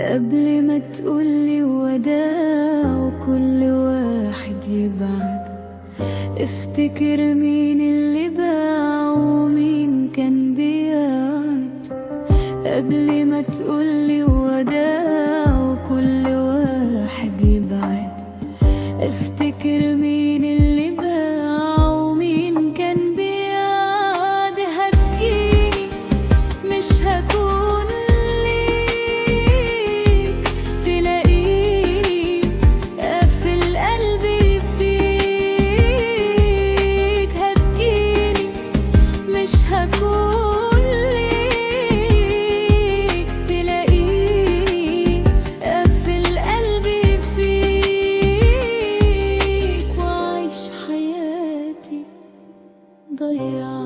قبل ما تقولي وداع وكل واحد يبعد، افتكر مين اللي باع ومين كان بيعد. قبل ما تقولي وداع وكل واحد يبعد، افتكر مين اللي باع ومين كان بيعد. هتجيني مش هكون ليك، تلاقيني قافل قلبي فيك. هتجيني مش هكون ليك، تلاقيني قافل قلبي فيك، وعيش حياتي ضيعة.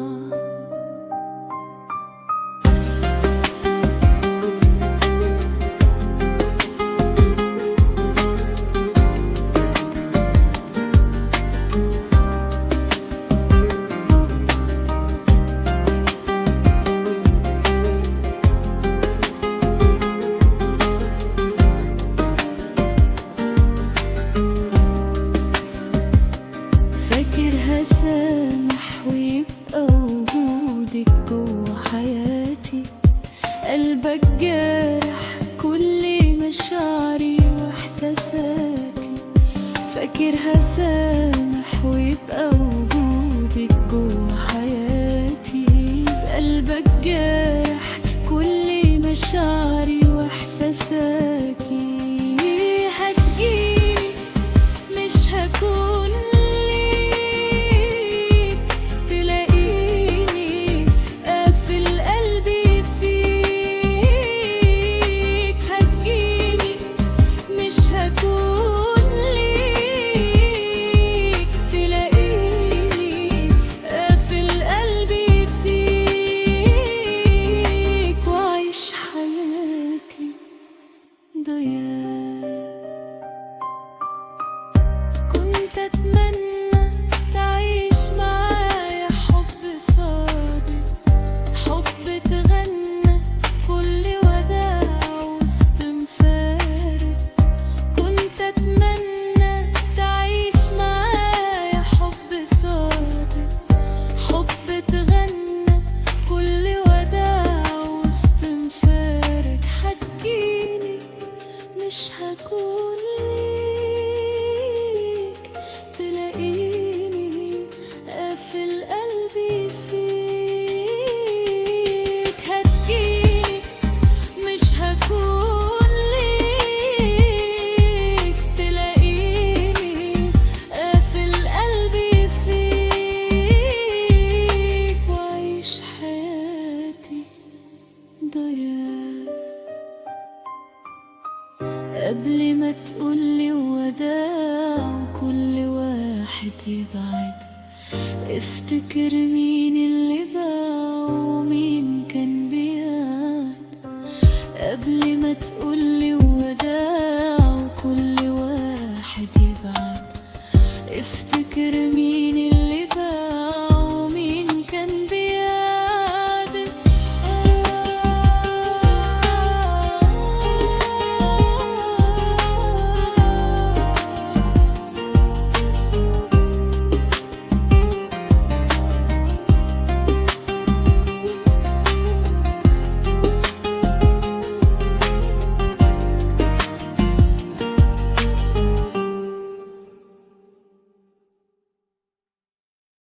فاكر هسامح ويبقى وجودك جوا حياتي، قلبك جارح كل مشاعري واحساساتي. فاكر هسامح ويبقى وجودك جوا حياتي، قلبك جارح كل مشاعري واحساساتي. هتجيني مش هكون ليك، تلاقيني قافل قلبي فيك. هتجيني مش هكون ليك، تلاقيني قافل قلبي فيك، وعيش حياتي ضياع. كنت أتمنى تعيش معايا حب صادق، حب تغنى كل وداع وسط مفارق. كنت أتمنى تعيش معايا حب صادق، حب تغنى كل وداع وسط مفارق. هتجيني مش هكون ليك، تلاقيني قافل قلبي فيك. هتجيني مش هكون ليك، تلاقيني قافل قلبي فيك، وعيش حياتي ضياع. قبل ما تقولي وداع وكل واحد يبعد، افتكر مين اللي باع